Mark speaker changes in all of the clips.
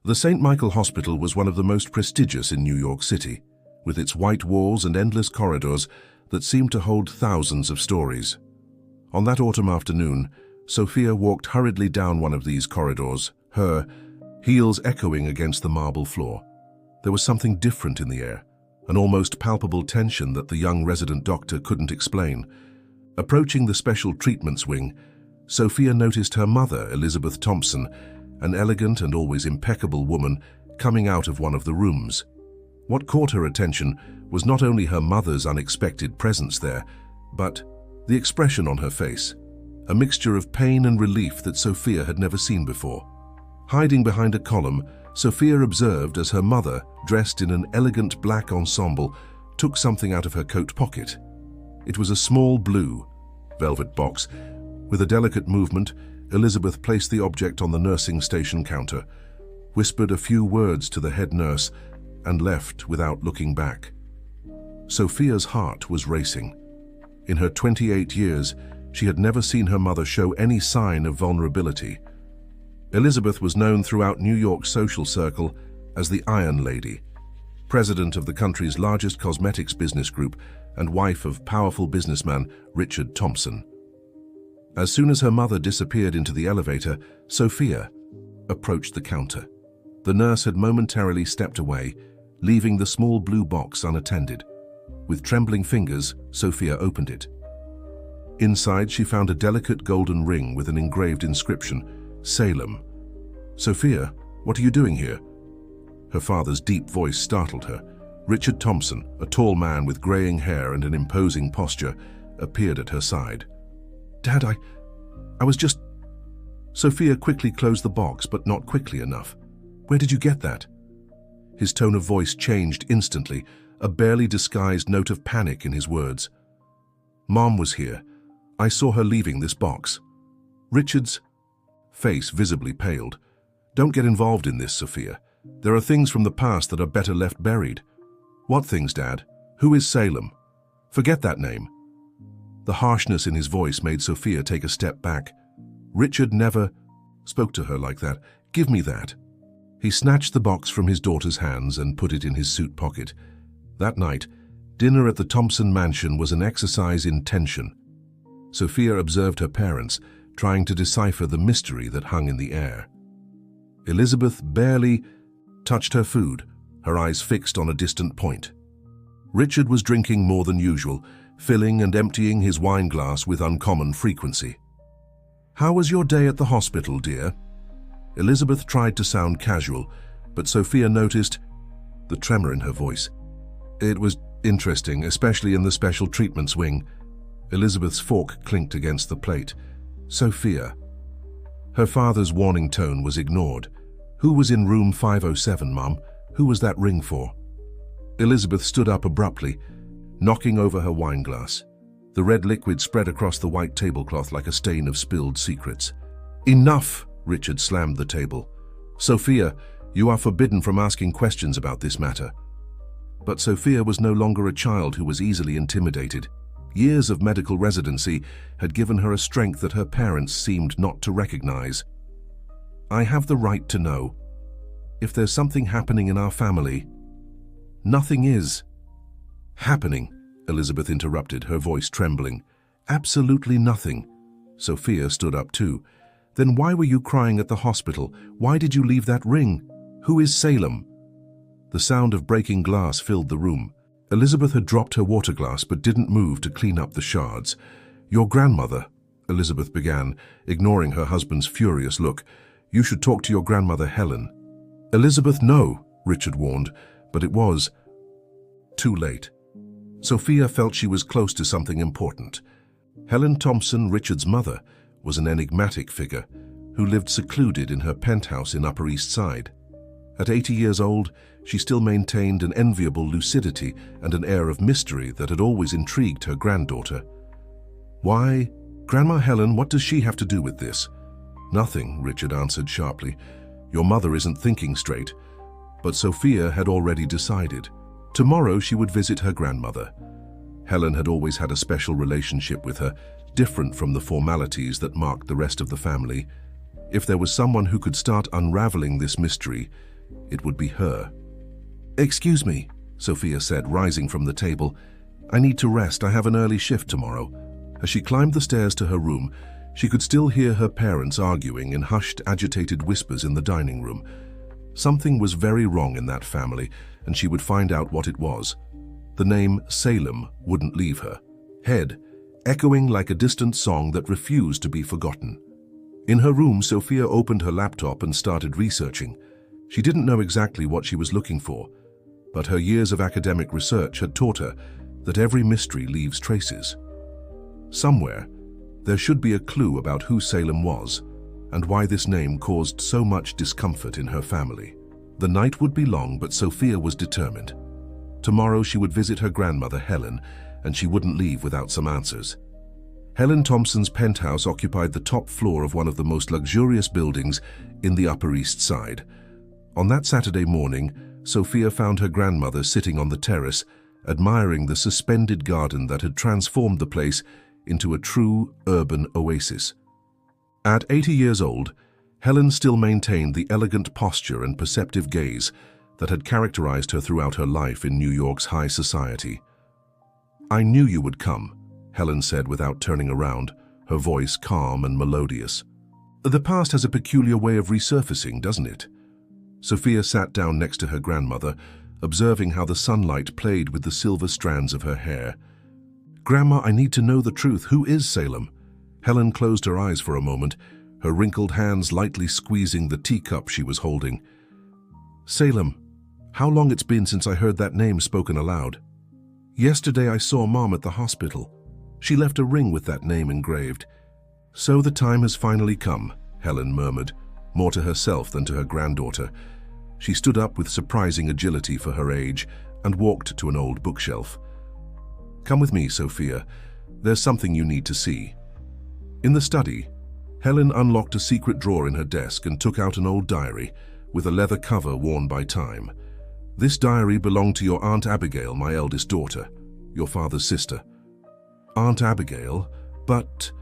Speaker 1: The St. Michael Hospital was one of the most prestigious in New York City, with its white walls and endless corridors that seemed to hold thousands of stories. On that autumn afternoon, Sophia walked hurriedly down one of these corridors, her heels echoing against the marble floor. There was something different in the air, an almost palpable tension that the young resident doctor couldn't explain. Approaching the special treatments wing, Sophia noticed her mother, Elizabeth Thompson, an elegant and always impeccable woman, coming out of one of the rooms. What caught her attention was not only her mother's unexpected presence there, but the expression on her face, a mixture of pain and relief that Sophia had never seen before. Hiding behind a column, Sophia observed as her mother, dressed in an elegant black ensemble, took something out of her coat pocket. It was a small blue velvet box. With a delicate movement, Elizabeth placed the object on the nursing station counter, whispered a few words to the head nurse, and left without looking back. Sophia's heart was racing. In her 28 years, she had never seen her mother show any sign of vulnerability. Elizabeth was known throughout New York's social circle as the Iron Lady, president of the country's largest cosmetics business group and wife of powerful businessman Richard Thompson. As soon as her mother disappeared into the elevator, Sophia approached the counter. The nurse had momentarily stepped away, leaving the small blue box unattended. With trembling fingers, Sophia opened it. Inside, she found a delicate golden ring with an engraved inscription, Salem. "Sophia, what are you doing here?" Her father's deep voice startled her. Richard Thompson, a tall man with graying hair and an imposing posture, appeared at her side. "Dad, I was just..." Sophia quickly closed the box, but not quickly enough. "Where did you get that?" His tone of voice changed instantly, a barely disguised note of panic in his words. "Mom was here. I saw her leaving this box." Richard's face visibly paled. "Don't get involved in this, Sophia. There are things from the past that are better left buried." "What things, Dad? Who is Salem?" "Forget that name." The harshness in his voice made Sophia take a step back. Richard never spoke to her like that. "Give me that." He snatched the box from his daughter's hands and put it in his suit pocket. That night, dinner at the Thompson mansion was an exercise in tension. Sophia observed her parents, trying to decipher the mystery that hung in the air. Elizabeth barely touched her food, her eyes fixed on a distant point. Richard was drinking more than usual, filling and emptying his wine glass with uncommon frequency. "How was your day at the hospital, dear?" Elizabeth tried to sound casual, but Sophia noticed the tremor in her voice. "It was interesting, especially in the special treatments wing." Elizabeth's fork clinked against the plate. "Sophia." Her father's warning tone was ignored. "Who was in room 507, Mum? Who was that ring for?" Elizabeth stood up abruptly, knocking over her wine glass. The red liquid spread across the white tablecloth like a stain of spilled secrets. "Enough!" Richard slammed the table. "Sophia, you are forbidden from asking questions about this matter." But Sophia was no longer a child who was easily intimidated. Years of medical residency had given her a strength that her parents seemed not to recognize. "I have the right to know. If there's something happening in our family..." "Nothing is happening," Elizabeth interrupted, her voice trembling. "Absolutely nothing." Sophia stood up too. "Then why were you crying at the hospital? Why did you leave that ring? Who is Salem?" The sound of breaking glass filled the room. Elizabeth had dropped her water glass but didn't move to clean up the shards. "Your grandmother," Elizabeth began, ignoring her husband's furious look. "You should talk to your grandmother, Helen." "Elizabeth, no," Richard warned, but it was too late. Sophia felt she was close to something important. Helen Thompson, Richard's mother, was an enigmatic figure who lived secluded in her penthouse in Upper East Side. At 80 years old, she still maintained an enviable lucidity and an air of mystery that had always intrigued her granddaughter. "Why, Grandma Helen, what does she have to do with this?" "Nothing," Richard answered sharply. "Your mother isn't thinking straight." But Sophia had already decided. Tomorrow she would visit her grandmother. Helen had always had a special relationship with her, different from the formalities that marked the rest of the family. If there was someone who could start unraveling this mystery, it would be her. "Excuse me," Sophia said, rising from the table. "I need to rest. I have an early shift tomorrow." As she climbed the stairs to her room, she could still hear her parents arguing in hushed, agitated whispers in the dining room. Something was very wrong in that family, and she would find out what it was. The name Salem wouldn't leave her head, echoing like a distant song that refused to be forgotten. In her room, Sophia opened her laptop and started researching. She didn't know exactly what she was looking for, but her years of academic research had taught her that every mystery leaves traces. Somewhere, there should be a clue about who Salem was and why this name caused so much discomfort in her family. The night would be long, but Sophia was determined. Tomorrow she would visit her grandmother, Helen, and she wouldn't leave without some answers. Helen Thompson's penthouse occupied the top floor of one of the most luxurious buildings in the Upper East Side. On that Saturday morning, Sophia found her grandmother sitting on the terrace, admiring the suspended garden that had transformed the place into a true urban oasis. At 80 years old, Helen still maintained the elegant posture and perceptive gaze that had characterized her throughout her life in New York's high society. "I knew you would come," Helen said without turning around, her voice calm and melodious. "The past has a peculiar way of resurfacing, doesn't it?" Sophia sat down next to her grandmother, observing how the sunlight played with the silver strands of her hair. "Grandma, I need to know the truth. Who is Salem?" Helen closed her eyes for a moment, her wrinkled hands lightly squeezing the teacup she was holding. "Salem, how long it's been since I heard that name spoken aloud. Yesterday I saw Mom at the hospital. She left a ring with that name engraved." "So the time has finally come," Helen murmured, more to herself than to her granddaughter. She stood up with surprising agility for her age and walked to an old bookshelf. "Come with me, Sophia. There's something you need to see." In the study, Helen unlocked a secret drawer in her desk and took out an old diary with a leather cover worn by time. "This diary belonged to your Aunt Abigail, my eldest daughter, your father's sister." "Aunt Abigail? But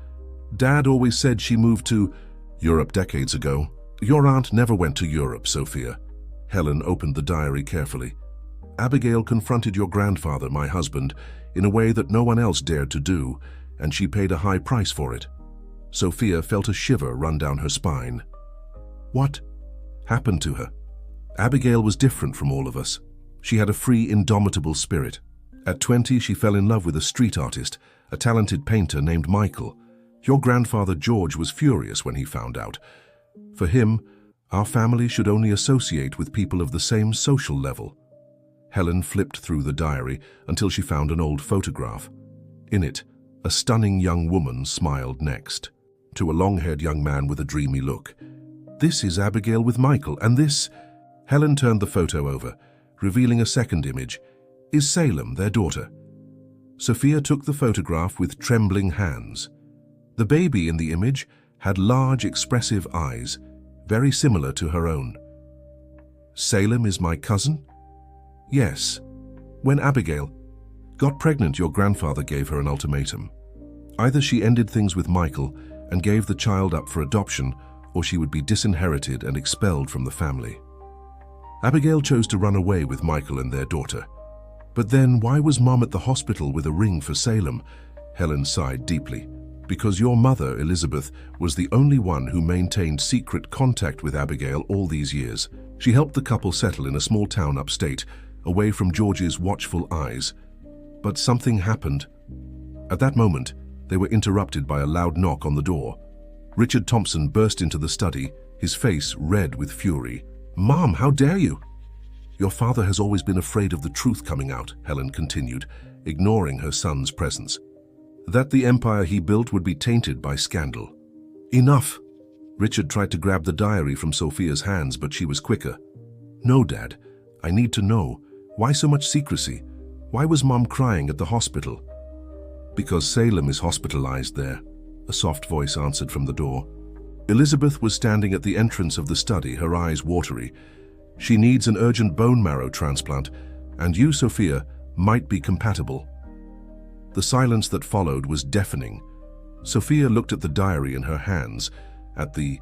Speaker 1: Dad always said she moved to Europe decades ago." "Your aunt never went to Europe, Sophia." Helen opened the diary carefully. "Abigail confronted your grandfather, my husband, in a way that no one else dared to do, and she paid a high price for it." Sophia felt a shiver run down her spine. "What happened to her?" "Abigail was different from all of us. She had a free, indomitable spirit. At 20, she fell in love with a street artist, a talented painter named Michael. Your grandfather George was furious when he found out. For him, our family should only associate with people of the same social level." Helen flipped through the diary until she found an old photograph. In it, a stunning young woman smiled next to a long-haired young man with a dreamy look. "This is Abigail with Michael, and this..." Helen turned the photo over, revealing a second image. "Is Salem their daughter?" Sophia took the photograph with trembling hands. The baby in the image had large, expressive eyes, very similar to her own. "Salem is my cousin?" "Yes. When Abigail got pregnant, your grandfather gave her an ultimatum. Either she ended things with Michael and gave the child up for adoption, or she would be disinherited and expelled from the family. Abigail chose to run away with Michael and their daughter. But then why was Mom at the hospital with a ring for Salem?" Helen sighed deeply. "Because your mother, Elizabeth, was the only one who maintained secret contact with Abigail all these years. She helped the couple settle in a small town upstate, away from George's watchful eyes. But something happened. At that moment, they were interrupted by a loud knock on the door. Richard Thompson burst into the study, his face red with fury. "Mom, how dare you?" "Your father has always been afraid of the truth coming out," Helen continued, ignoring her son's presence. "That the empire he built would be tainted by scandal." "Enough!" Richard tried to grab the diary from Sophia's hands, but she was quicker. "No, Dad. I need to know. Why so much secrecy? Why was Mom crying at the hospital?" "Because Salem is hospitalized there," a soft voice answered from the door. Elizabeth was standing at the entrance of the study, her eyes watery. "She needs an urgent bone marrow transplant, and you, Sophia, might be compatible." The silence that followed was deafening. Sophia looked at the diary in her hands, at the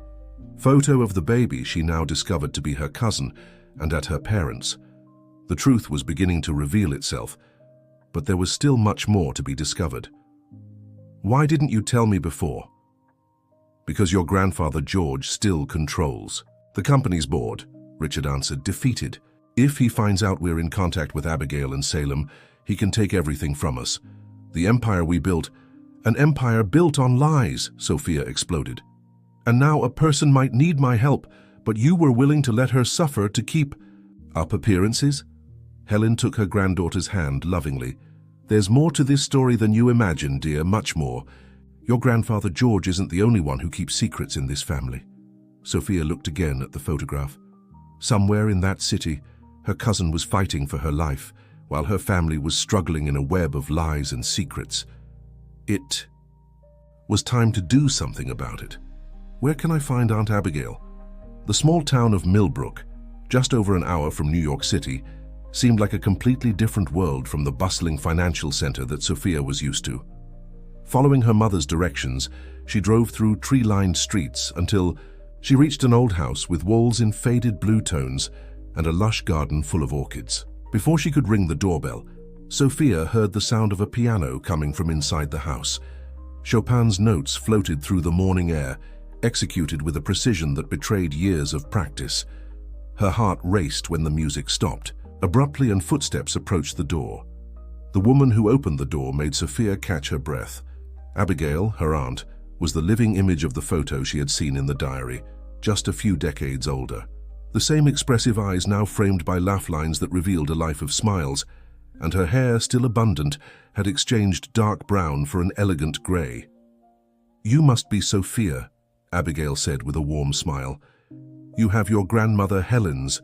Speaker 1: photo of the baby she now discovered to be her cousin, and at her parents. The truth was beginning to reveal itself, but there was still much more to be discovered. "Why didn't you tell me before?" "Because your grandfather George still controls the company's board," Richard answered, defeated. "If he finds out we're in contact with Abigail and Salem, he can take everything from us. The empire we built, an empire built on lies," Sophia exploded. "And now a person might need my help, but you were willing to let her suffer to keep up appearances?" Helen took her granddaughter's hand lovingly. "There's more to this story than you imagine, dear, much more. Your grandfather George isn't the only one who keeps secrets in this family." Sophia looked again at the photograph. Somewhere in that city, her cousin was fighting for her life, while her family was struggling in a web of lies and secrets. It was time to do something about it. Where can I find Aunt Abigail? The small town of Millbrook, just over an hour from New York City, seemed like a completely different world from the bustling financial center that Sophia was used to. Following her mother's directions, she drove through tree-lined streets until she reached an old house with walls in faded blue tones and a lush garden full of orchids. Before she could ring the doorbell, Sophia heard the sound of a piano coming from inside the house. Chopin's notes floated through the morning air, executed with a precision that betrayed years of practice. Her heart raced when the music stopped. Abruptly, and footsteps approached the door. The woman who opened the door made Sophia catch her breath. Abigail, her aunt, was the living image of the photo she had seen in the diary, just a few decades older. The same expressive eyes now framed by laugh lines that revealed a life of smiles, and her hair, still abundant, had exchanged dark brown for an elegant grey. "You must be Sophia," Abigail said with a warm smile. "You have your grandmother Helen's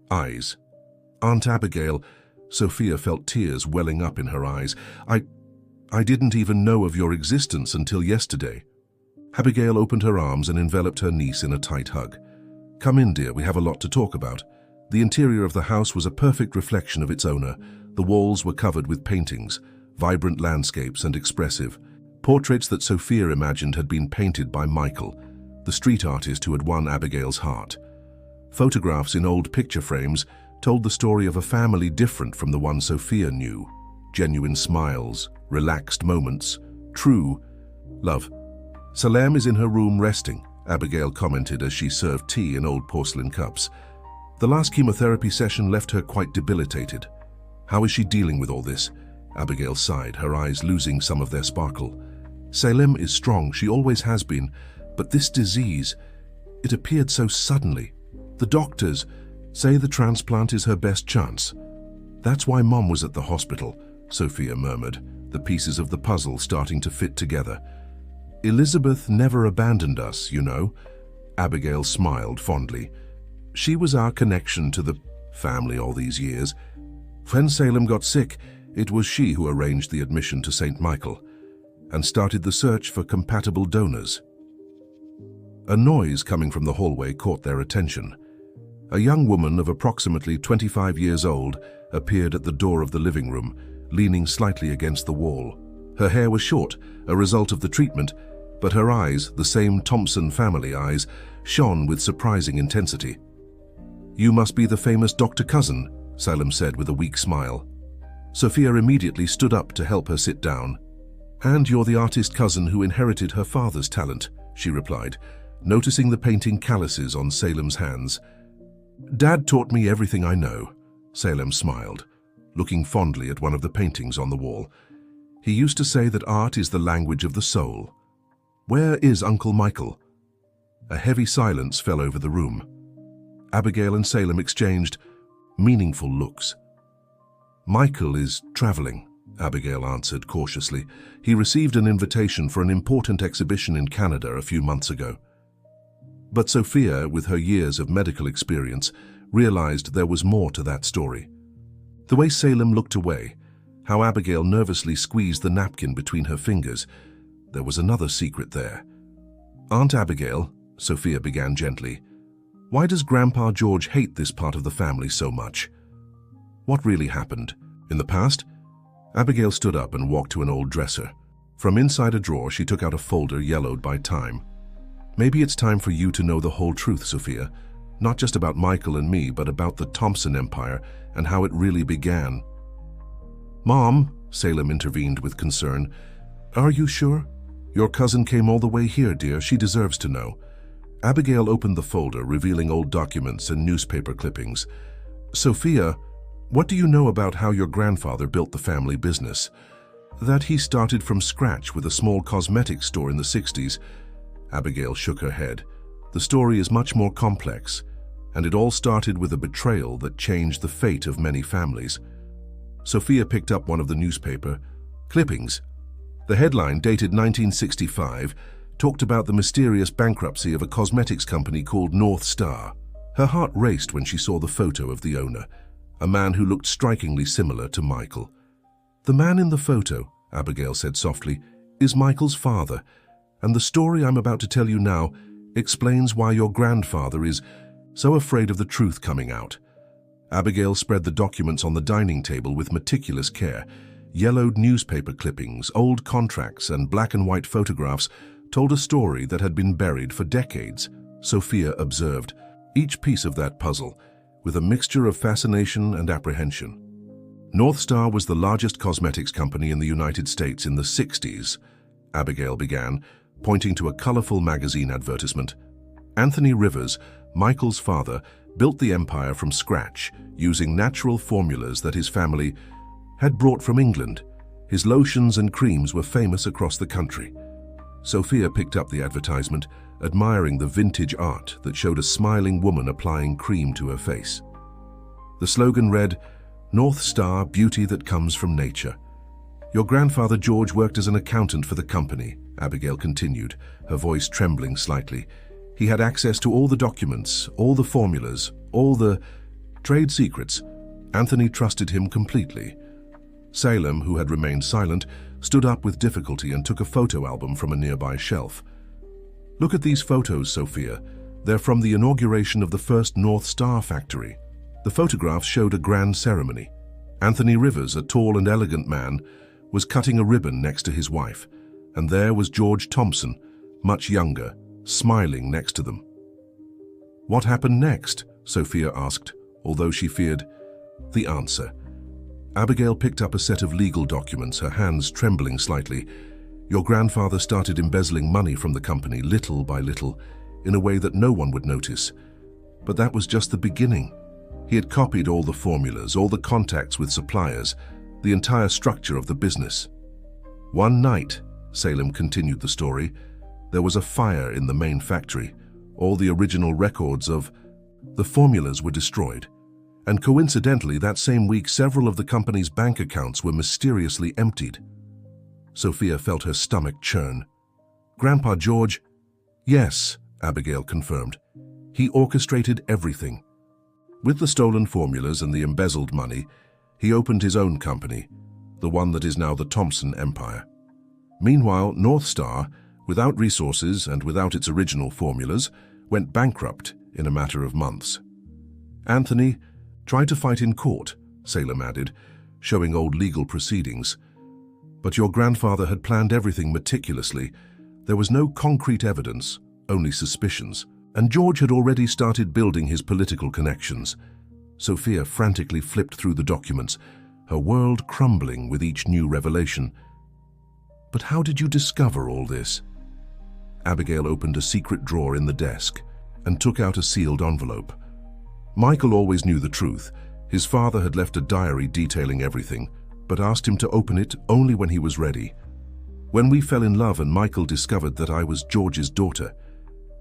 Speaker 1: eyes." "Aunt Abigail," Sophia felt tears welling up in her eyes. I didn't even know of your existence until yesterday." Abigail opened her arms and enveloped her niece in a tight hug. "Come in, dear, we have a lot to talk about." The interior of the house was a perfect reflection of its owner. The walls were covered with paintings, vibrant landscapes and expressive. Portraits that Sophia imagined had been painted by Michael, the street artist who had won Abigail's heart. Photographs in old picture frames told the story of a family different from the one Sophia knew. Genuine smiles, relaxed moments, true love. "Salem is in her room resting," Abigail commented as she served tea in old porcelain cups. "The last chemotherapy session left her quite debilitated." "How is she dealing with all this?" Abigail sighed, her eyes losing some of their sparkle. "Salem is strong, she always has been, but this disease, it appeared so suddenly. The doctors say the transplant is her best chance." "That's why Mom was at the hospital," Sophia murmured, the pieces of the puzzle starting to fit together. "Elizabeth never abandoned us, you know." Abigail smiled fondly. "She was our connection to the family all these years. When Salem got sick, it was she who arranged the admission to St. Michael and started the search for compatible donors." A noise coming from the hallway caught their attention. A young woman of approximately 25 years old appeared at the door of the living room, leaning slightly against the wall. Her hair was short, a result of the treatment, but her eyes, the same Thompson family eyes, shone with surprising intensity. "You must be the famous Dr. Cousin," Salem said with a weak smile. Sophia immediately stood up to help her sit down. "And you're the artist cousin who inherited her father's talent," she replied, noticing the painting calluses on Salem's hands. "Dad taught me everything I know," Salem smiled, looking fondly at one of the paintings on the wall. "He used to say that art is the language of the soul. Where is Uncle Michael?" A heavy silence fell over the room. Abigail and Salem exchanged meaningful looks. "Michael is traveling," Abigail answered cautiously. "He received an invitation for an important exhibition in Canada a few months ago." But Sophia, with her years of medical experience, realized there was more to that story. The way Salem looked away, how Abigail nervously squeezed the napkin between her fingers, there was another secret there. "Aunt Abigail," Sophia began gently, "why does Grandpa George hate this part of the family so much? What really happened? In the past?" Abigail stood up and walked to an old dresser. From inside a drawer, she took out a folder yellowed by time. "Maybe it's time for you to know the whole truth, Sophia. Not just about Michael and me, but about the Thompson Empire and how it really began. "Mom," Salem intervened with concern, "are you sure? Your cousin came all the way here, dear. She deserves to know." Abigail opened the folder, revealing old documents and newspaper clippings. "Sophia, what do you know about how your grandfather built the family business? That he started from scratch with a small cosmetics store in the 60s. Abigail shook her head. "The story is much more complex, and it all started with a betrayal that changed the fate of many families." Sophia picked up one of the newspaper clippings. The headline, dated 1965, talked about the mysterious bankruptcy of a cosmetics company called North Star. Her heart raced when she saw the photo of the owner, a man who looked strikingly similar to Michael. "The man in the photo," Abigail said softly, "is Michael's father, and the story I'm about to tell you now explains why your grandfather is so afraid of the truth coming out." Abigail spread the documents on the dining table with meticulous care. Yellowed newspaper clippings, old contracts, and black and white photographs told a story that had been buried for decades, Sophia observed, each piece of that puzzle with a mixture of fascination and apprehension. North Star was the largest cosmetics company in the United States in the 60s, Abigail began, pointing to a colorful magazine advertisement. Anthony Rivers, Michael's father, built the empire from scratch using natural formulas that his family had brought from England. His lotions and creams were famous across the country. Sophia picked up the advertisement, admiring the vintage art that showed a smiling woman applying cream to her face. The slogan read, "North Star, beauty that comes from nature." "Your grandfather George worked as an accountant for the company," Abigail continued, her voice trembling slightly. "He had access to all the documents, all the formulas, all the trade secrets. Anthony trusted him completely." Salem, who had remained silent, stood up with difficulty and took a photo album from a nearby shelf. "Look at these photos, Sophia. They're from the inauguration of the first North Star factory." The photographs showed a grand ceremony. Anthony Rivers, a tall and elegant man, was cutting a ribbon next to his wife, and there was George Thompson, much younger, smiling next to them. "What happened next?" Sophia asked, although she feared the answer. Abigail picked up a set of legal documents, her hands trembling slightly. "Your grandfather started embezzling money from the company little by little, in a way that no one would notice. But that was just the beginning. He had copied all the formulas, all the contacts with suppliers, the entire structure of the business. One night," Salem continued the story, "there was a fire in the main factory. All the original records of the formulas were destroyed. And coincidentally, that same week, several of the company's bank accounts were mysteriously emptied." Sophia felt her stomach churn. "Grandpa George?" "Yes," Abigail confirmed. "He orchestrated everything. With the stolen formulas and the embezzled money, he opened his own company, the one that is now the Thompson Empire. Meanwhile, North Star, without resources and without its original formulas, went bankrupt in a matter of months. Anthony tried to fight in court," Salem added, showing old legal proceedings. "But your grandfather had planned everything meticulously. There was no concrete evidence, only suspicions. And George had already started building his political connections." Sophia frantically flipped through the documents, her world crumbling with each new revelation. "But how did you discover all this?" Abigail opened a secret drawer in the desk and took out a sealed envelope. Michael always knew the truth. His father had left a diary detailing everything, but asked him to open it only when he was ready. "When we fell in love and Michael discovered that I was George's daughter,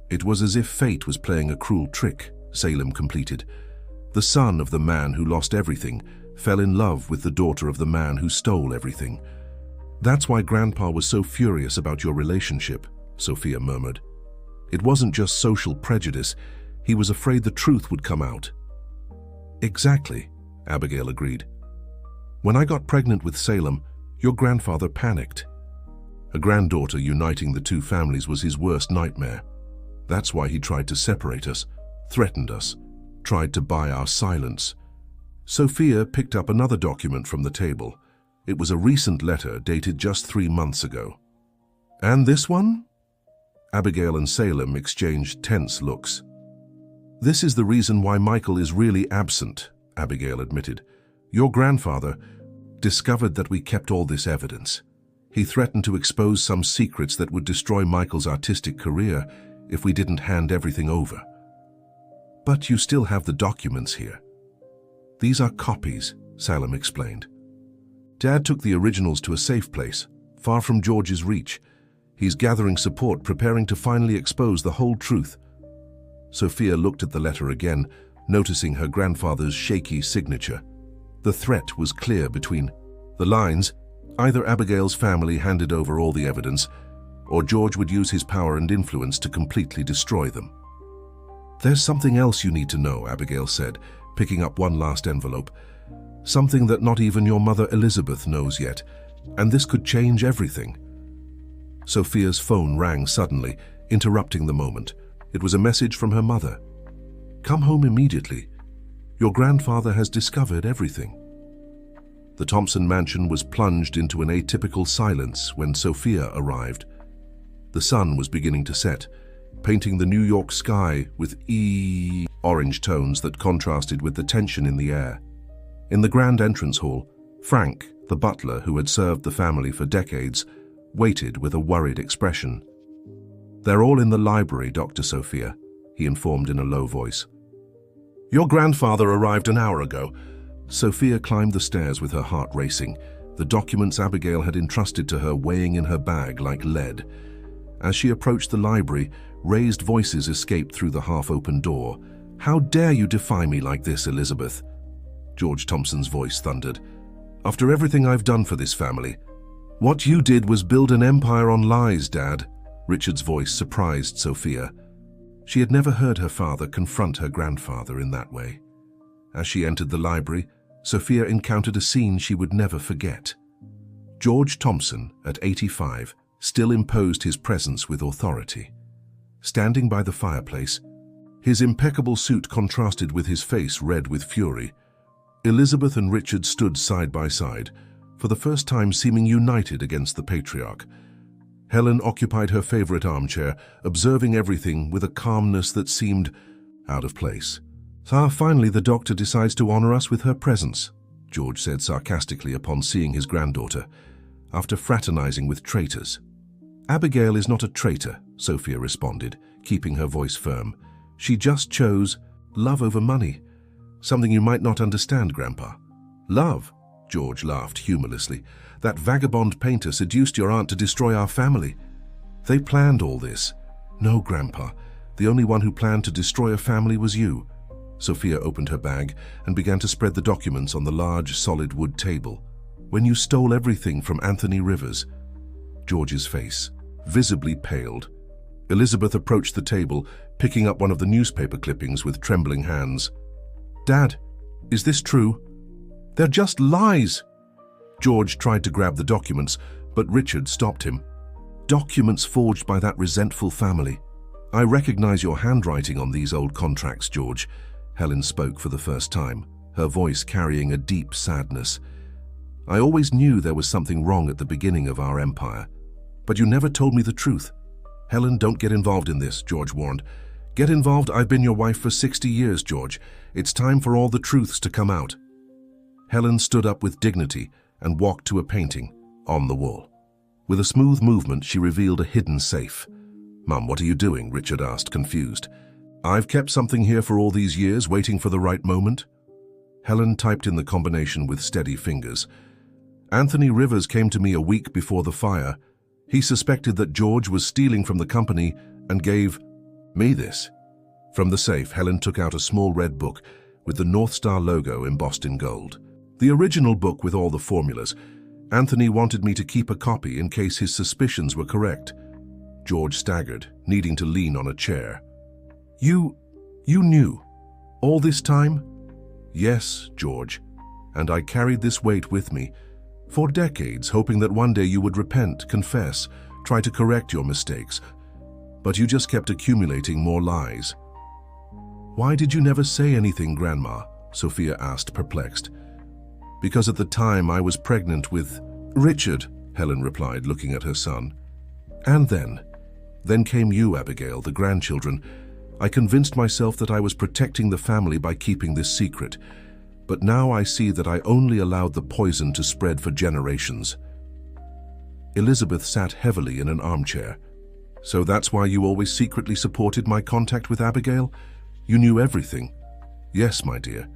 Speaker 1: it was as if fate was playing a cruel trick," Salem completed. "The son of the man who lost everything fell in love with the daughter of the man who stole everything. That's why Grandpa was so furious about your relationship," Sophia murmured. "It wasn't just social prejudice. He was afraid the truth would come out." "Exactly," Abigail agreed. "When I got pregnant with Salem, your grandfather panicked. A granddaughter uniting the two families was his worst nightmare. That's why he tried to separate us, threatened us, tried to buy our silence." Sophia picked up another document from the table. It was a recent letter dated just 3 months ago. "And this one?" Abigail and Salem exchanged tense looks. "This is the reason why Michael is really absent," Abigail admitted. "Your grandfather discovered that we kept all this evidence. He threatened to expose some secrets that would destroy Michael's artistic career if we didn't hand everything over. But you still have the documents here." "These are copies," Salem explained. "Dad took the originals to a safe place, far from George's reach. He's gathering support, preparing to finally expose the whole truth." Sophia looked at the letter again, noticing her grandfather's shaky signature. The threat was clear between the lines. Either Abigail's family handed over all the evidence, or George would use his power and influence to completely destroy them. "There's something else you need to know," Abigail said, picking up one last envelope. "Something that not even your mother Elizabeth knows yet, and this could change everything." Sophia's phone rang suddenly, interrupting the moment. It was a message from her mother. "Come home immediately. Your grandfather has discovered everything." The Thompson mansion was plunged into an atypical silence when Sophia arrived. The sun was beginning to set, painting the New York sky with orange tones that contrasted with the tension in the air. In the grand entrance hall, Frank, the butler who had served the family for decades, waited with a worried expression. "They're all in the library, Dr. Sophia," he informed in a low voice. "Your grandfather arrived an hour ago." Sophia climbed the stairs with her heart racing, the documents Abigail had entrusted to her weighing in her bag like lead. As she approached the library, raised voices escaped through the half-open door. "How dare you defy me like this, Elizabeth?" George Thompson's voice thundered. "After everything I've done for this family." "What you did was build an empire on lies, Dad," Richard's voice surprised Sophia. She had never heard her father confront her grandfather in that way. As she entered the library, Sophia encountered a scene she would never forget. George Thompson, at 85, still imposed his presence with authority. Standing by the fireplace, his impeccable suit contrasted with his face red with fury. Elizabeth and Richard stood side by side, for the first time seeming united against the patriarch. Helen occupied her favorite armchair, observing everything with a calmness that seemed out of place. "Finally the doctor decides to honor us with her presence," George said sarcastically upon seeing his granddaughter, "after fraternizing with traitors." "Abigail is not a traitor," Sophia responded, keeping her voice firm. "She just chose love over money. Something you might not understand, Grandpa." "Love?" George laughed humorlessly. "That vagabond painter seduced your aunt to destroy our family. They planned all this." "No, Grandpa. The only one who planned to destroy a family was you." Sophia opened her bag and began to spread the documents on the large, solid wood table. "When you stole everything from Anthony Rivers." George's face visibly paled. Elizabeth approached the table, picking up one of the newspaper clippings with trembling hands. "Dad, is this true?" "They're just lies!" George tried to grab the documents, but Richard stopped him. "Documents forged by that resentful family. I recognize your handwriting on these old contracts, George." Helen spoke for the first time, her voice carrying a deep sadness. "I always knew there was something wrong at the beginning of our empire. But you never told me the truth." "Helen, don't get involved in this," George warned. "Get involved? I've been your wife for 60 years, George. It's time for all the truths to come out." Helen stood up with dignity and walked to a painting on the wall. With a smooth movement, she revealed a hidden safe. "Mum, what are you doing?" Richard asked, confused. "I've kept something here for all these years, waiting for the right moment." Helen typed in the combination with steady fingers. "Anthony Rivers came to me a week before the fire. He suspected that George was stealing from the company and gave me this." From the safe, Helen took out a small red book with the North Star logo embossed in gold. "The original book with all the formulas. Anthony wanted me to keep a copy in case his suspicions were correct." George staggered, needing to lean on a chair. You knew all this time?" "Yes, George, and I carried this weight with me for decades, hoping that one day you would repent, confess, try to correct your mistakes. But you just kept accumulating more lies." "Why did you never say anything, Grandma?" Sophia asked, perplexed. "Because at the time I was pregnant with Richard," Helen replied, looking at her son. "And then came you, Abigail, the grandchildren. I convinced myself that I was protecting the family by keeping this secret, but now I see that I only allowed the poison to spread for generations." Elizabeth sat heavily in an armchair. "So that's why you always secretly supported my contact with Abigail? You knew everything." "Yes, my dear.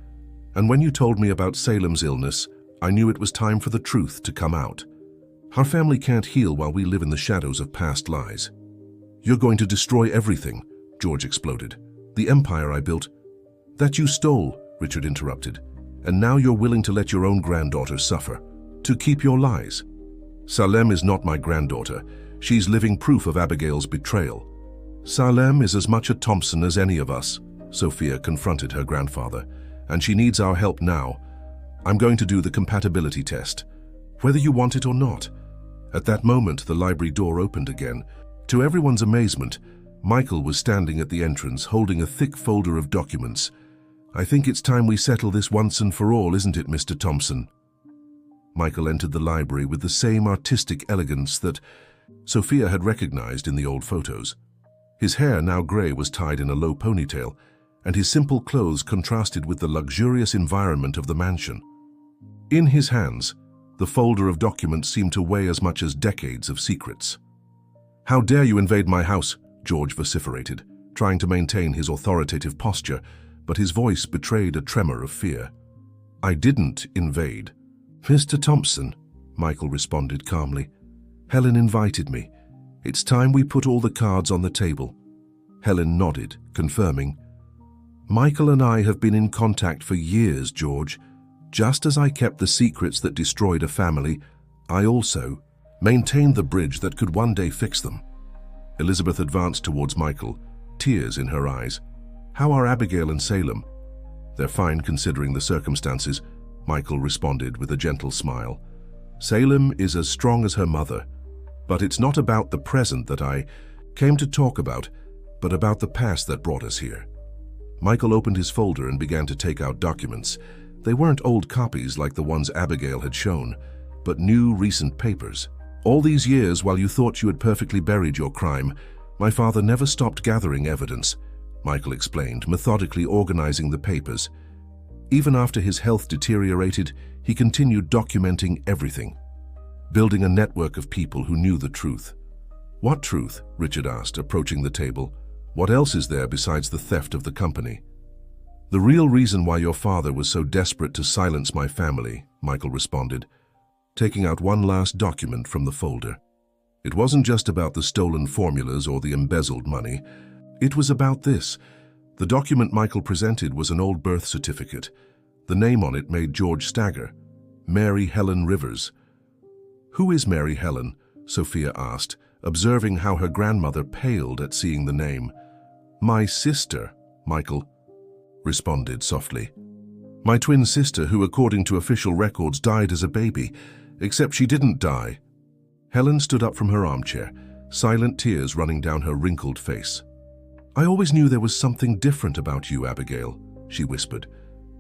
Speaker 1: And when you told me about Salem's illness, I knew it was time for the truth to come out. Our family can't heal while we live in the shadows of past lies." "You're going to destroy everything," George exploded. "The empire I built." "That you stole," Richard interrupted. "And now you're willing to let your own granddaughter suffer. To keep your lies." "Salem is not my granddaughter. She's living proof of Abigail's betrayal." "Salem is as much a Thompson as any of us," Sophia confronted her grandfather. "And she needs our help now. I'm going to do the compatibility test, whether you want it or not." At that moment, the library door opened again. To everyone's amazement, Michael was standing at the entrance, holding a thick folder of documents. "I think it's time we settle this once and for all, isn't it, Mr. Thompson?" Michael entered the library with the same artistic elegance that Sophia had recognized in the old photos. His hair, now grey, was tied in a low ponytail, and his simple clothes contrasted with the luxurious environment of the mansion. In his hands, the folder of documents seemed to weigh as much as decades of secrets. "How dare you invade my house?" George vociferated, trying to maintain his authoritative posture, but his voice betrayed a tremor of fear. "I didn't invade." "Mr. Thompson," Michael responded calmly, "Helen invited me. It's time we put all the cards on the table." Helen nodded, confirming. "Michael and I have been in contact for years, George. Just as I kept the secrets that destroyed a family, I also maintained the bridge that could one day fix them." Elizabeth advanced towards Michael, tears in her eyes. "How are Abigail and Salem?" "They're fine considering the circumstances," Michael responded with a gentle smile. "Salem is as strong as her mother. But it's not about the present that I came to talk about, but about the past that brought us here." Michael opened his folder and began to take out documents. They weren't old copies like the ones Abigail had shown, but new, recent papers. "All these years, while you thought you had perfectly buried your crime, my father never stopped gathering evidence," Michael explained, methodically organizing the papers. "Even after his health deteriorated, he continued documenting everything, building a network of people who knew the truth." "What truth?" Richard asked, approaching the table. "What else is there besides the theft of the company?" "The real reason why your father was so desperate to silence my family," Michael responded, taking out one last document from the folder. "It wasn't just about the stolen formulas or the embezzled money. It was about this." The document Michael presented was an old birth certificate. The name on it made George stagger. Mary Helen Rivers. "Who is Mary Helen?" Sophia asked, observing how her grandmother paled at seeing the name. "My sister," Michael responded softly. "My twin sister, who according to official records died as a baby, except she didn't die." Helen stood up from her armchair, silent tears running down her wrinkled face. "I always knew there was something different about you, Abigail," she whispered.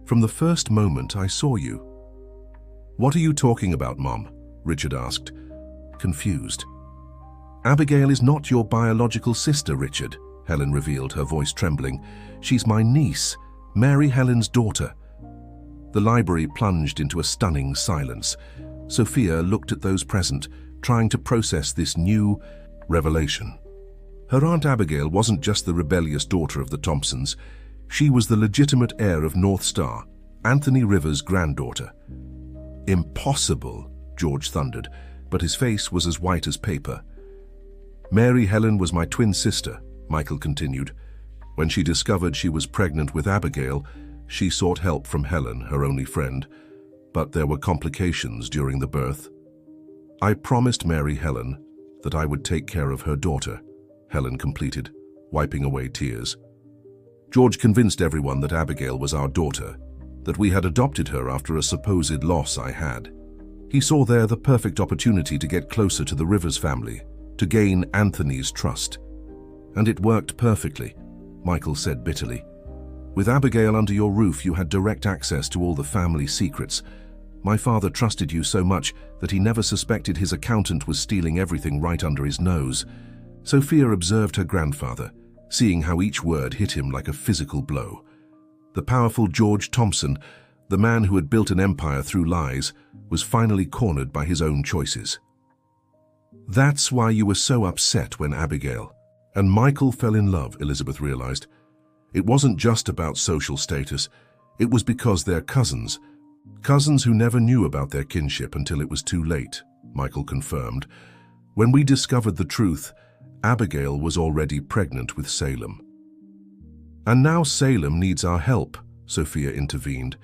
Speaker 1: "From the first moment I saw you." "What are you talking about, Mom?" Richard asked, confused. "Abigail is not your biological sister, Richard," Helen revealed, her voice trembling. "She's my niece, Mary Helen's daughter." The library plunged into a stunning silence. Sophia looked at those present, trying to process this new revelation. Her Aunt Abigail wasn't just the rebellious daughter of the Thompsons. She was the legitimate heir of North Star, Anthony Rivers' granddaughter. "Impossible," George thundered, but his face was as white as paper. "Mary Helen was my twin sister," Michael continued. "When she discovered she was pregnant with Abigail, she sought help from Helen, her only friend, but there were complications during the birth. I promised Mary Helen that I would take care of her daughter," Helen completed, wiping away tears. "George convinced everyone that Abigail was our daughter, that we had adopted her after a supposed loss I had. He saw there the perfect opportunity to get closer to the Rivers family, to gain Anthony's trust. And it worked perfectly," Michael said bitterly. "With Abigail under your roof, you had direct access to all the family secrets. My father trusted you so much that he never suspected his accountant was stealing everything right under his nose." Sophia observed her grandfather, seeing how each word hit him like a physical blow. The powerful George Thompson, the man who had built an empire through lies, was finally cornered by his own choices. That's why you were so upset when Abigail and Michael fell in love, Elizabeth realized. It wasn't just about social status. It was because they're cousins. Cousins who never knew about their kinship until it was too late, Michael confirmed. When we discovered the truth, Abigail was already pregnant with Salem. And now Salem needs our help, Sophia intervened.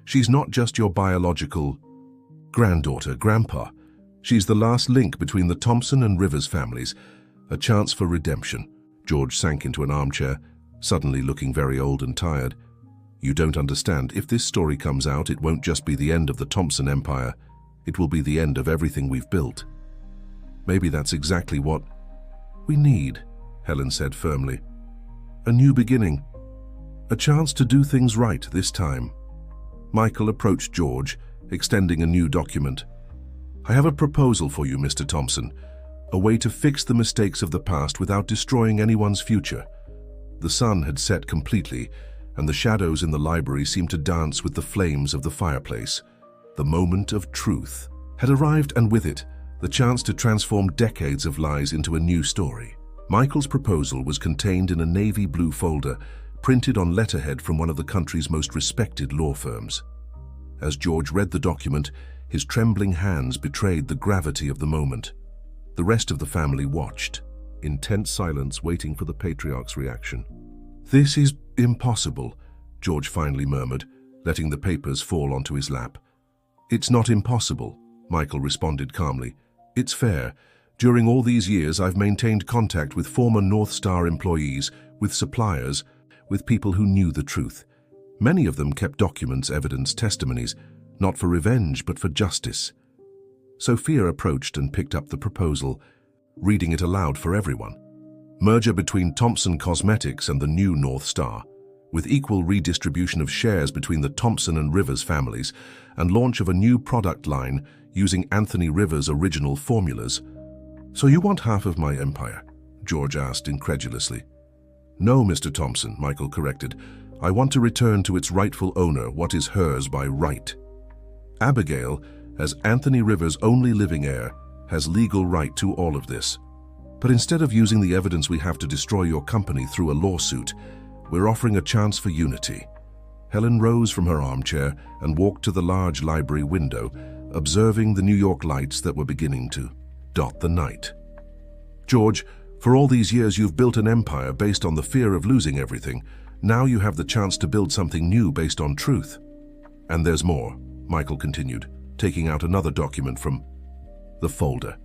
Speaker 1: She's not just your biological granddaughter, Grandpa. She's the last link between the Thompson and Rivers families, a chance for redemption. George sank into an armchair, suddenly looking very old and tired. You don't understand. If this story comes out, it won't just be the end of the Thompson Empire. It will be the end of everything we've built. Maybe that's exactly what we need, Helen said firmly. A new beginning. A chance to do things right this time. Michael approached George, extending a new document. I have a proposal for you, Mr. Thompson. A way to fix the mistakes of the past without destroying anyone's future. The sun had set completely, and the shadows in the library seemed to dance with the flames of the fireplace. The moment of truth had arrived, and with it, the chance to transform decades of lies into a new story. Michael's proposal was contained in a navy blue folder, printed on letterhead from one of the country's most respected law firms. As George read the document, his trembling hands betrayed the gravity of the moment. The rest of the family watched, in tense silence, waiting for the patriarch's reaction. This is impossible, George finally murmured, letting the papers fall onto his lap. It's not impossible, Michael responded calmly. It's fair. During all these years, I've maintained contact with former North Star employees, with suppliers, with people who knew the truth. Many of them kept documents, evidence, testimonies, not for revenge, but for justice. Sophia approached and picked up the proposal, reading it aloud for everyone. Merger between Thompson Cosmetics and the new North Star, with equal redistribution of shares between the Thompson and Rivers families, and launch of a new product line using Anthony Rivers' original formulas. So you want half of my empire? George asked incredulously. No, Mr. Thompson, Michael corrected. I want to return to its rightful owner what is hers by right. Abigail, as Anthony Rivers' only living heir, has legal right to all of this. But instead of using the evidence we have to destroy your company through a lawsuit, we're offering a chance for unity. Helen rose from her armchair and walked to the large library window, observing the New York lights that were beginning to dot the night. George, for all these years you've built an empire based on the fear of losing everything. Now you have the chance to build something new based on truth. And there's more, Michael continued, taking out another document from the folder.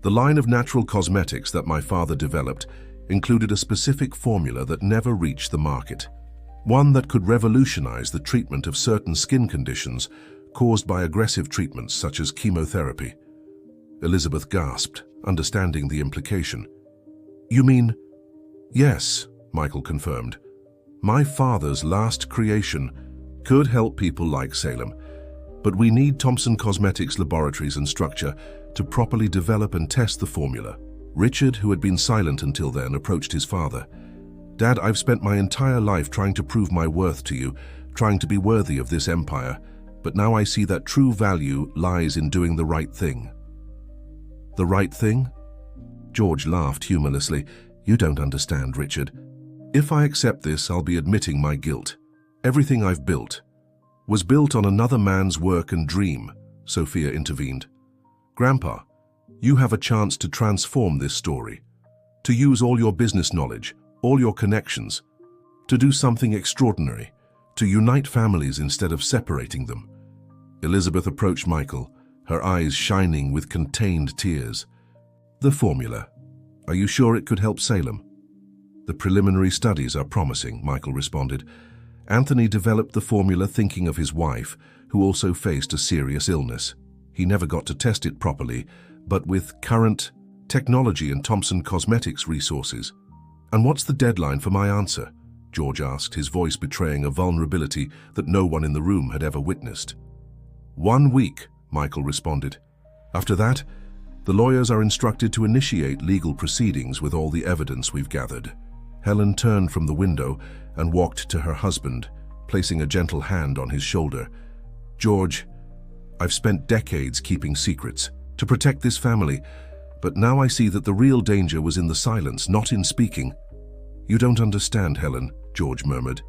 Speaker 1: The line of natural cosmetics that my father developed included a specific formula that never reached the market. One that could revolutionize the treatment of certain skin conditions caused by aggressive treatments such as chemotherapy. Elizabeth gasped, understanding the implication. You mean? Yes, Michael confirmed. My father's last creation could help people like Salem, but we need Thompson Cosmetics laboratories and structure to properly develop and test the formula. Richard, who had been silent until then, approached his father. Dad, I've spent my entire life trying to prove my worth to you, trying to be worthy of this empire, but now I see that true value lies in doing the right thing. The right thing? George laughed humorlessly. You don't understand, Richard. If I accept this, I'll be admitting my guilt. Everything I've built was built on another man's work and dream, Sophia intervened. Grandpa, you have a chance to transform this story, to use all your business knowledge, all your connections, to do something extraordinary, to unite families instead of separating them. Elizabeth approached Michael, her eyes shining with contained tears. The formula. Are you sure it could help Salem? The preliminary studies are promising, Michael responded. Anthony developed the formula thinking of his wife, who also faced a serious illness. He never got to test it properly, but with current technology and Thompson Cosmetics resources. And what's the deadline for my answer? George asked, his voice betraying a vulnerability that no one in the room had ever witnessed. 1 week, Michael responded. After that, the lawyers are instructed to initiate legal proceedings with all the evidence we've gathered. Helen turned from the window and walked to her husband, placing a gentle hand on his shoulder. "George, I've spent decades keeping secrets to protect this family, but now I see that the real danger was in the silence, not in speaking." "You don't understand, Helen," George murmured.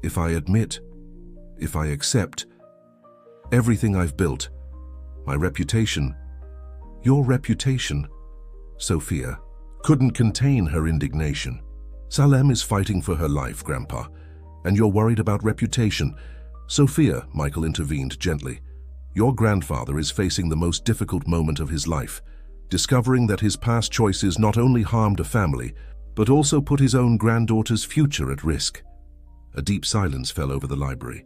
Speaker 1: "If I admit, if I accept, everything I've built, my reputation, your reputation." Sophia couldn't contain her indignation. "Salem is fighting for her life, Grandpa, and you're worried about reputation." "Sophia," Michael intervened gently, "your grandfather is facing the most difficult moment of his life, discovering that his past choices not only harmed a family, but also put his own granddaughter's future at risk." A deep silence fell over the library.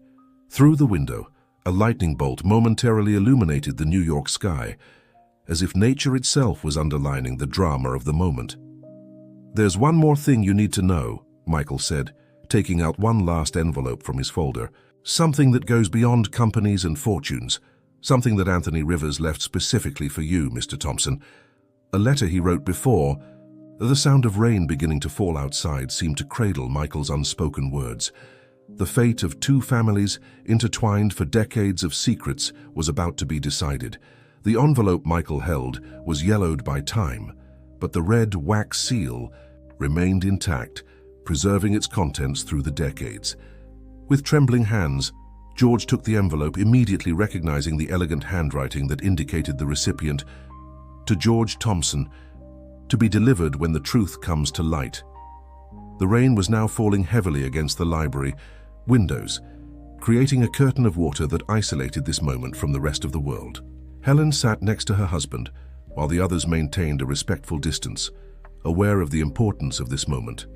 Speaker 1: Through the window, a lightning bolt momentarily illuminated the New York sky, as if nature itself was underlining the drama of the moment. "There's one more thing you need to know," Michael said, taking out one last envelope from his folder. "Something that goes beyond companies and fortunes. Something that Anthony Rivers left specifically for you, Mr. Thompson. A letter he wrote before." The sound of rain beginning to fall outside seemed to cradle Michael's unspoken words. The fate of two families, intertwined for decades of secrets, was about to be decided. The envelope Michael held was yellowed by time, but the red wax seal remained intact, preserving its contents through the decades. With trembling hands, George took the envelope, immediately recognizing the elegant handwriting that indicated the recipient. "To George Thompson, to be delivered when the truth comes to light." The rain was now falling heavily against the library windows, creating a curtain of water that isolated this moment from the rest of the world. Helen sat next to her husband, while the others maintained a respectful distance, aware of the importance of this moment.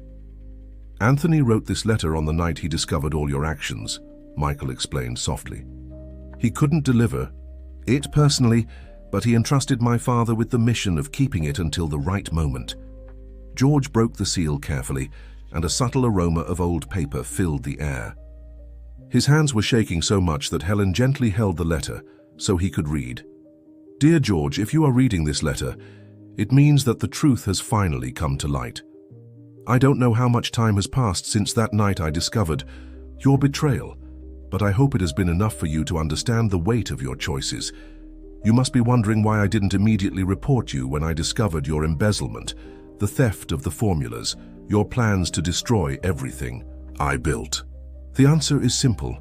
Speaker 1: "Anthony wrote this letter on the night he discovered all your actions," Michael explained softly. "He couldn't deliver it personally, but he entrusted my father with the mission of keeping it until the right moment." George broke the seal carefully, and a subtle aroma of old paper filled the air. His hands were shaking so much that Helen gently held the letter so he could read. "Dear George, if you are reading this letter, it means that the truth has finally come to light. I don't know how much time has passed since that night I discovered your betrayal, but I hope it has been enough for you to understand the weight of your choices. You must be wondering why I didn't immediately report you when I discovered your embezzlement, the theft of the formulas, your plans to destroy everything I built. The answer is simple,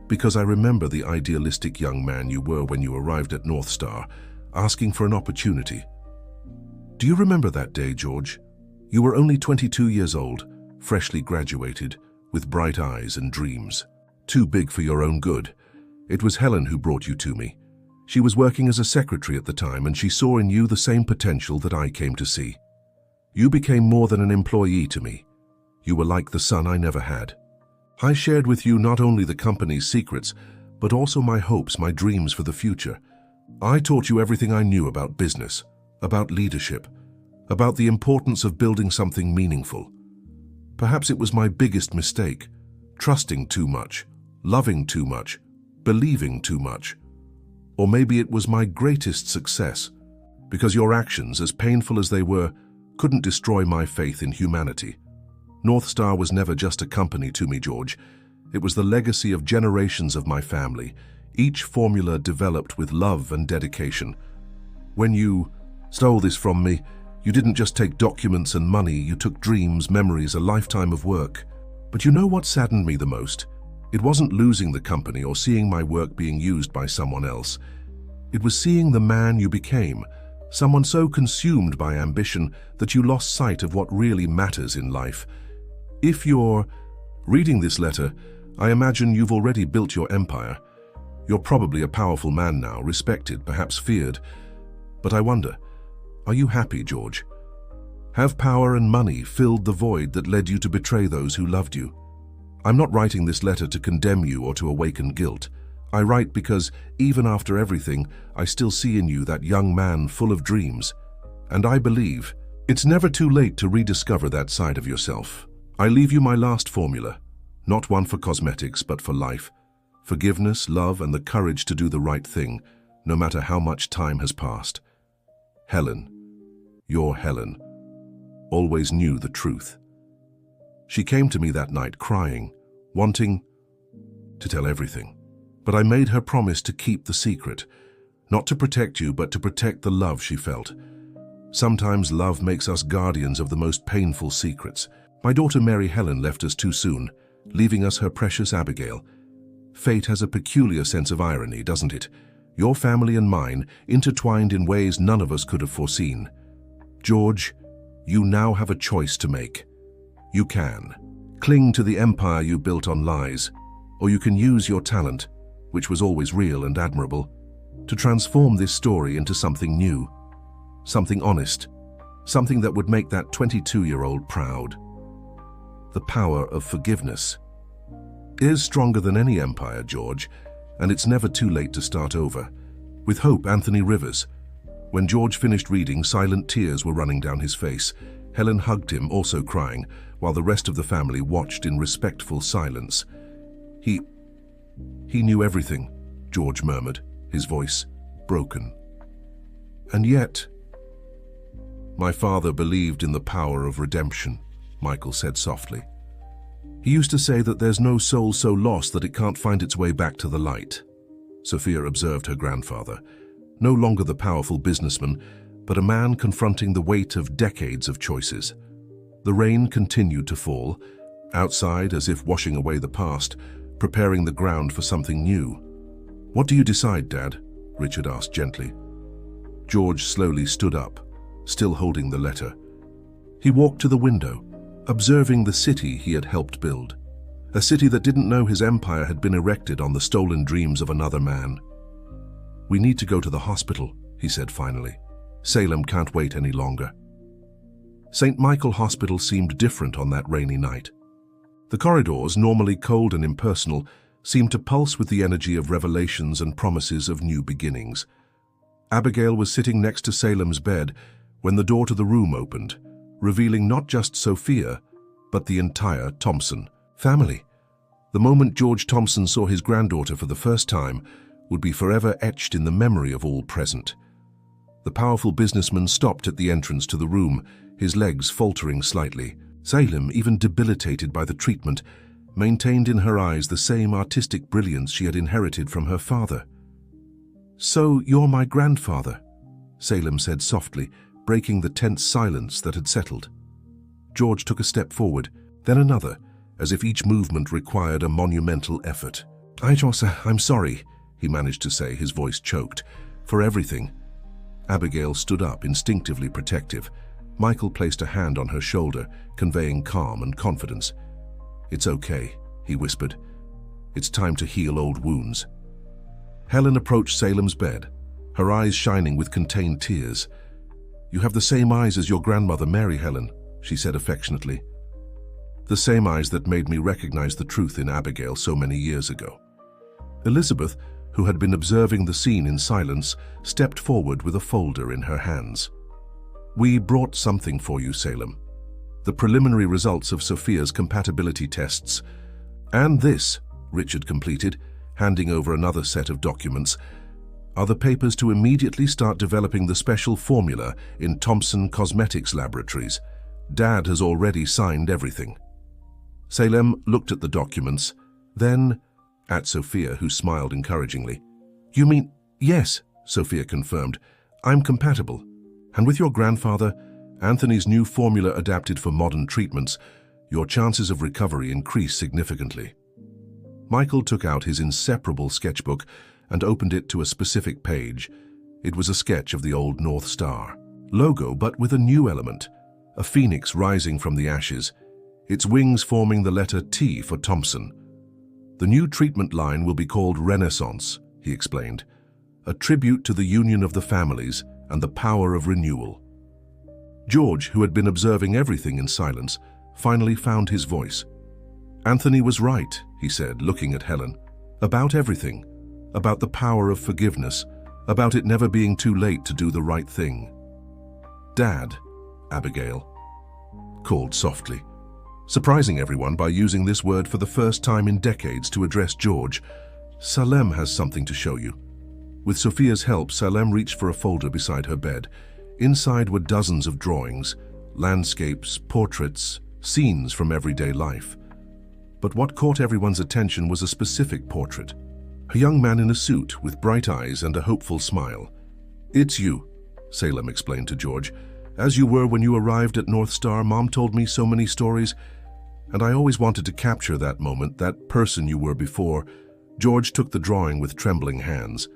Speaker 1: because I remember the idealistic young man you were when you arrived at North Star, asking for an opportunity. Do you remember that day, George? You were only 22 years old, freshly graduated, with bright eyes and dreams. Too big for your own good. It was Helen who brought you to me. She was working as a secretary at the time, and she saw in you the same potential that I came to see. You became more than an employee to me. You were like the son I never had. I shared with you not only the company's secrets, but also my hopes, my dreams for the future. I taught you everything I knew about business, about leadership, about the importance of building something meaningful. Perhaps it was my biggest mistake, trusting too much, loving too much, believing too much. Or maybe it was my greatest success, because your actions, as painful as they were, couldn't destroy my faith in humanity. North Star was never just a company to me, George. It was the legacy of generations of my family, each formula developed with love and dedication. When you stole this from me, you didn't just take documents and money, you took dreams, memories, a lifetime of work. But you know what saddened me the most? It wasn't losing the company or seeing my work being used by someone else. It was seeing the man you became, someone so consumed by ambition that you lost sight of what really matters in life. If you're reading this letter, I imagine you've already built your empire. You're probably a powerful man now, respected, perhaps feared. But I wonder, are you happy, George? Have power and money filled the void that led you to betray those who loved you? I'm not writing this letter to condemn you or to awaken guilt. I write because, even after everything, I still see in you that young man full of dreams. And I believe it's never too late to rediscover that side of yourself. I leave you my last formula, not one for cosmetics, but for life. Forgiveness, love, and the courage to do the right thing, no matter how much time has passed. Helen, your Helen, always knew the truth. She came to me that night crying, wanting to tell everything. But I made her promise to keep the secret, not to protect you, but to protect the love she felt. Sometimes love makes us guardians of the most painful secrets. My daughter Mary Helen left us too soon, leaving us her precious Abigail. Fate has a peculiar sense of irony, doesn't it? Your family and mine intertwined in ways none of us could have foreseen. George, you now have a choice to make. You can cling to the empire you built on lies, or you can use your talent, which was always real and admirable, to transform this story into something new, something honest, something that would make that 22-year-old proud. The power of forgiveness is stronger than any empire, George, and it's never too late to start over. With hope, Anthony Rivers. When George finished reading, silent tears were running down his face. Helen hugged him, also crying, while the rest of the family watched in respectful silence. He knew everything, George murmured, his voice broken. And yet, my father believed in the power of redemption, Michael said softly. He used to say that there's no soul so lost that it can't find its way back to the light. Sophia observed her grandfather, no longer the powerful businessman, but a man confronting the weight of decades of choices. The rain continued to fall, outside as if washing away the past, preparing the ground for something new. "What do you decide, Dad?" Richard asked gently. George slowly stood up, still holding the letter. He walked to the window, observing the city he had helped build, a city that didn't know his empire had been erected on the stolen dreams of another man. "We need to go to the hospital," he said finally. "Salem can't wait any longer." St. Michael Hospital seemed different on that rainy night. The corridors, normally cold and impersonal, seemed to pulse with the energy of revelations and promises of new beginnings. Abigail was sitting next to Salem's bed when the door to the room opened, revealing not just Sophia, but the entire Thompson family. The moment George Thompson saw his granddaughter for the first time would be forever etched in the memory of all present. The powerful businessman stopped at the entrance to the room, his legs faltering slightly. Salem, even debilitated by the treatment, maintained in her eyes the same artistic brilliance she had inherited from her father. "So you're my grandfather," Salem said softly, breaking the tense silence that had settled. George took a step forward, then another, as if each movement required a monumental effort. I'm sorry," he managed to say, his voice choked, "for everything." Abigail stood up, instinctively protective. Michael placed a hand on her shoulder, conveying calm and confidence. "It's okay," he whispered. "It's time to heal old wounds." Helen approached Salem's bed, her eyes shining with contained tears. "You have the same eyes as your grandmother, Mary Helen," she said affectionately. "The same eyes that made me recognize the truth in Abigail so many years ago." Elizabeth, who had been observing the scene in silence, stepped forward with a folder in her hands. "We brought something for you, Salem. The preliminary results of Sophia's compatibility tests. And this," Richard completed, handing over another set of documents, "are the papers to immediately start developing the special formula in Thompson Cosmetics Laboratories. Dad has already signed everything." Salem looked at the documents, then at Sophia, who smiled encouragingly. "You mean—" "Yes," Sophia confirmed. "I'm compatible. And with your grandfather, Anthony's new formula adapted for modern treatments, your chances of recovery increase significantly." Michael took out his inseparable sketchbook and opened it to a specific page. It was a sketch of the old North Star logo, but with a new element, a phoenix rising from the ashes, its wings forming the letter T for Thompson. "The new treatment line will be called Renaissance," he explained, "a tribute to the union of the families and the power of renewal." George, who had been observing everything in silence, finally found his voice. "Anthony was right," he said, looking at Helen. "About everything. About the power of forgiveness. About it never being too late to do the right thing." "Dad," Abigail called softly, surprising everyone by using this word for the first time in decades to address George. "Salem has something to show you." With Sophia's help, Salem reached for a folder beside her bed. Inside were dozens of drawings, landscapes, portraits, scenes from everyday life. But what caught everyone's attention was a specific portrait. A young man in a suit with bright eyes and a hopeful smile. "It's you," Salem explained to George. "As you were when you arrived at North Star, Mom told me so many stories, and I always wanted to capture that moment, that person you were before." George took the drawing with trembling hands.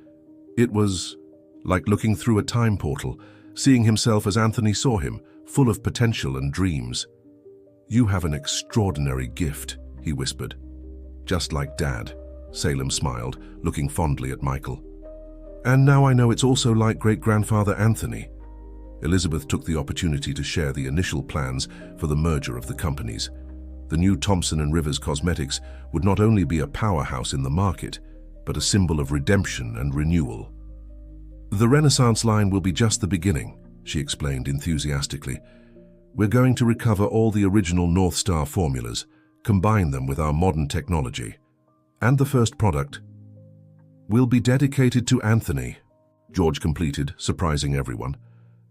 Speaker 1: It was like looking through a time portal, seeing himself as Anthony saw him, full of potential and dreams. "You have an extraordinary gift," he whispered. "Just like Dad," Salem smiled, looking fondly at Michael. "And now I know it's also like great-grandfather Anthony." Elizabeth took the opportunity to share the initial plans for the merger of the companies. The new Thompson & Rivers Cosmetics would not only be a powerhouse in the market, but a symbol of redemption and renewal. "The Renaissance line will be just the beginning," she explained enthusiastically. "We're going to recover all the original North Star formulas, combine them with our modern technology. And the first product will be dedicated to Anthony," George completed, surprising everyone.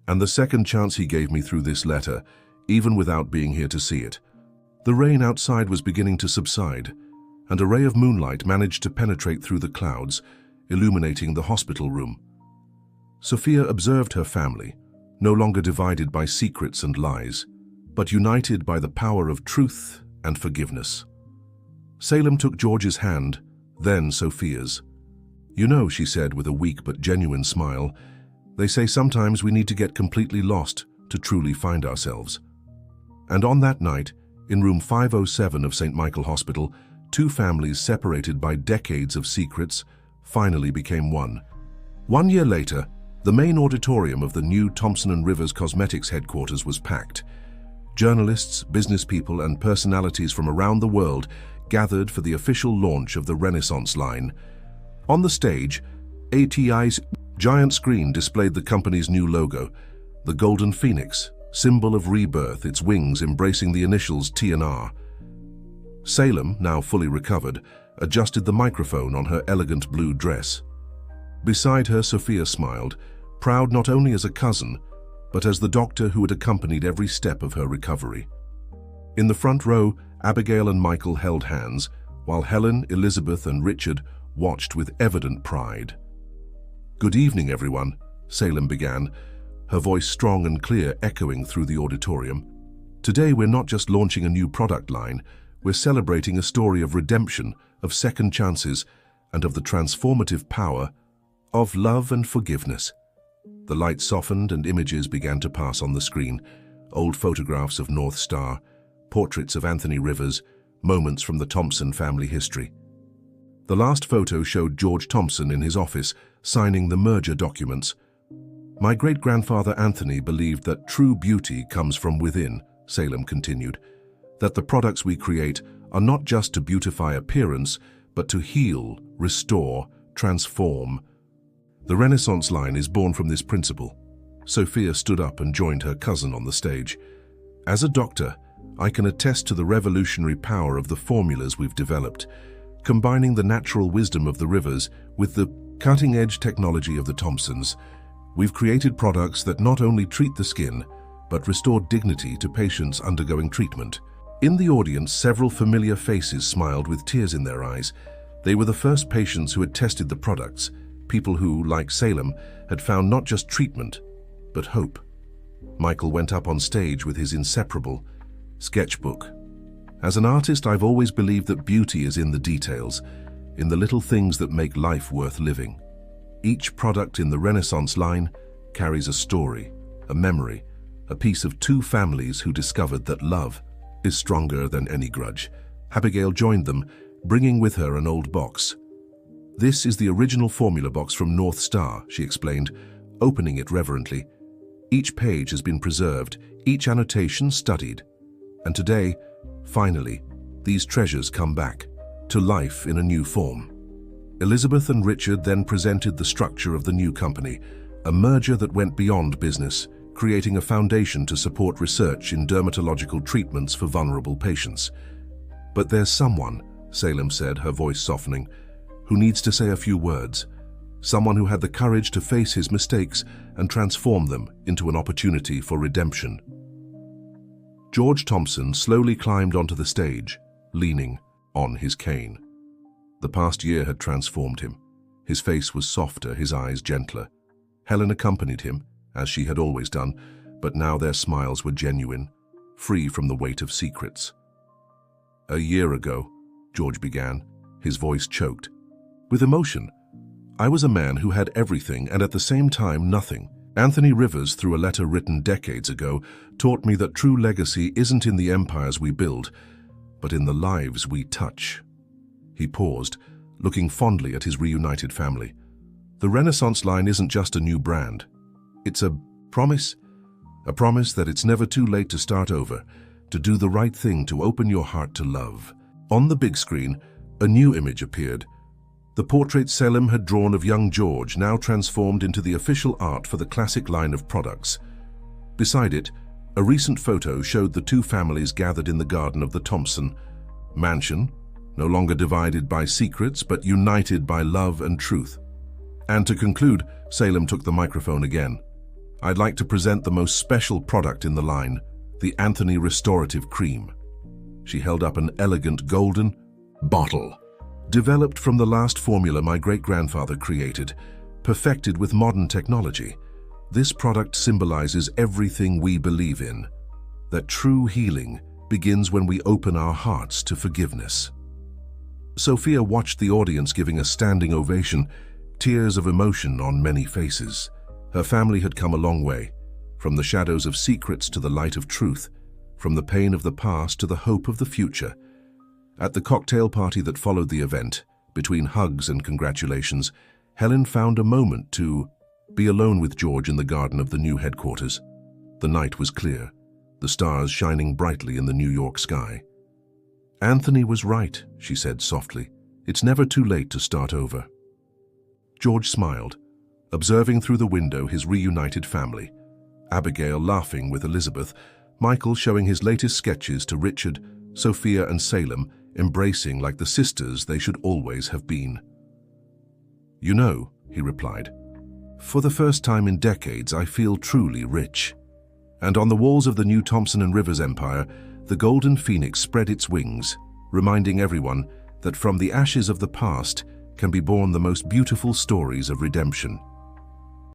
Speaker 1: "And the second chance he gave me through this letter, even without being here to see it." The rain outside was beginning to subside, and a ray of moonlight managed to penetrate through the clouds, illuminating the hospital room. Sophia observed her family, no longer divided by secrets and lies, but united by the power of truth and forgiveness. Salem took George's hand, then Sophia's. "You know," she said with a weak but genuine smile, "they say sometimes we need to get completely lost to truly find ourselves." And on that night, in room 507 of St. Michael Hospital, two families separated by decades of secrets finally became one. 1 year later, the main auditorium of the new Thompson & Rivers Cosmetics headquarters was packed. Journalists, business people, and personalities from around the world gathered for the official launch of the Renaissance line. On the stage, ATI's giant screen displayed the company's new logo, the Golden Phoenix, symbol of rebirth, its wings embracing the initials T&R. Salem, now fully recovered, adjusted the microphone on her elegant blue dress. Beside her, Sophia smiled, proud not only as a cousin, but as the doctor who had accompanied every step of her recovery. In the front row, Abigail and Michael held hands, while Helen, Elizabeth, and Richard watched with evident pride. "Good evening, everyone," Salem began, her voice strong and clear echoing through the auditorium. "Today we're not just launching a new product line, we're celebrating a story of redemption, of second chances, and of the transformative power of love and forgiveness." The light softened and images began to pass on the screen, old photographs of North Star, portraits of Anthony Rivers, moments from the Thompson family history. The last photo showed George Thompson in his office, signing the merger documents. "My great-grandfather Anthony believed that true beauty comes from within," Salem continued, "that the products we create are not just to beautify appearance, but to heal, restore, transform. The Renaissance line is born from this principle." Sophia stood up and joined her cousin on the stage. "As a doctor, I can attest to the revolutionary power of the formulas we've developed, combining the natural wisdom of the Rivers with the cutting-edge technology of the Thompsons. We've created products that not only treat the skin, but restore dignity to patients undergoing treatment." In the audience, several familiar faces smiled with tears in their eyes. They were the first patients who had tested the products, people who, like Salem, had found not just treatment, but hope. Michael went up on stage with his inseparable sketchbook. "As an artist, I've always believed that beauty is in the details, in the little things that make life worth living. Each product in the Renaissance line carries a story, a memory, a piece of two families who discovered that love is stronger than any grudge." Abigail joined them, bringing with her an old box. "This is the original formula box from North Star," she explained, opening it reverently. "Each page has been preserved, each annotation studied. And today, finally, these treasures come back, to life in a new form." Elizabeth and Richard then presented the structure of the new company, a merger that went beyond business, creating a foundation to support research in dermatological treatments for vulnerable patients. "But there's someone," Salem said, her voice softening, "who needs to say a few words. Someone who had the courage to face his mistakes and transform them into an opportunity for redemption." George Thompson slowly climbed onto the stage, leaning on his cane. The past year had transformed him. His face was softer, his eyes gentler. Helen accompanied him, as she had always done, but now their smiles were genuine, free from the weight of secrets. "A year ago," George began, his voice choked. With emotion, "I was a man who had everything and at the same time nothing. Anthony Rivers, through a letter written decades ago, taught me that true legacy isn't in the empires we build, but in the lives we touch." He paused, looking fondly at his reunited family. "The Renaissance line isn't just a new brand. It's a promise that it's never too late to start over, to do the right thing, to open your heart to love." On the big screen, a new image appeared. The portrait Selim had drawn of young George, now transformed into the official art for the classic line of products. Beside it, a recent photo showed the two families gathered in the garden of the Thompson mansion, no longer divided by secrets, but united by love and truth. And to conclude, Selim took the microphone again. "I'd like to present the most special product in the line, the Anthony Restorative Cream." She held up an elegant golden bottle, developed from the last formula my great-grandfather created, perfected with modern technology. This product symbolizes everything we believe in, that true healing begins when we open our hearts to forgiveness. Sophia watched the audience giving a standing ovation, tears of emotion on many faces. Her family had come a long way, from the shadows of secrets to the light of truth, from the pain of the past to the hope of the future. At the cocktail party that followed the event, between hugs and congratulations, Helen found a moment to be alone with George in the garden of the new headquarters. The night was clear, the stars shining brightly in the New York sky. "Anthony was right," she said softly. "It's never too late to start over." George smiled, observing through the window his reunited family, Abigail laughing with Elizabeth, Michael showing his latest sketches to Richard, Sophia and Selim, embracing like the sisters they should always have been. "You know," he replied, "for the first time in decades I feel truly rich." And on the walls of the new Thompson and Rivers empire, the golden phoenix spread its wings, reminding everyone that from the ashes of the past can be born the most beautiful stories of redemption.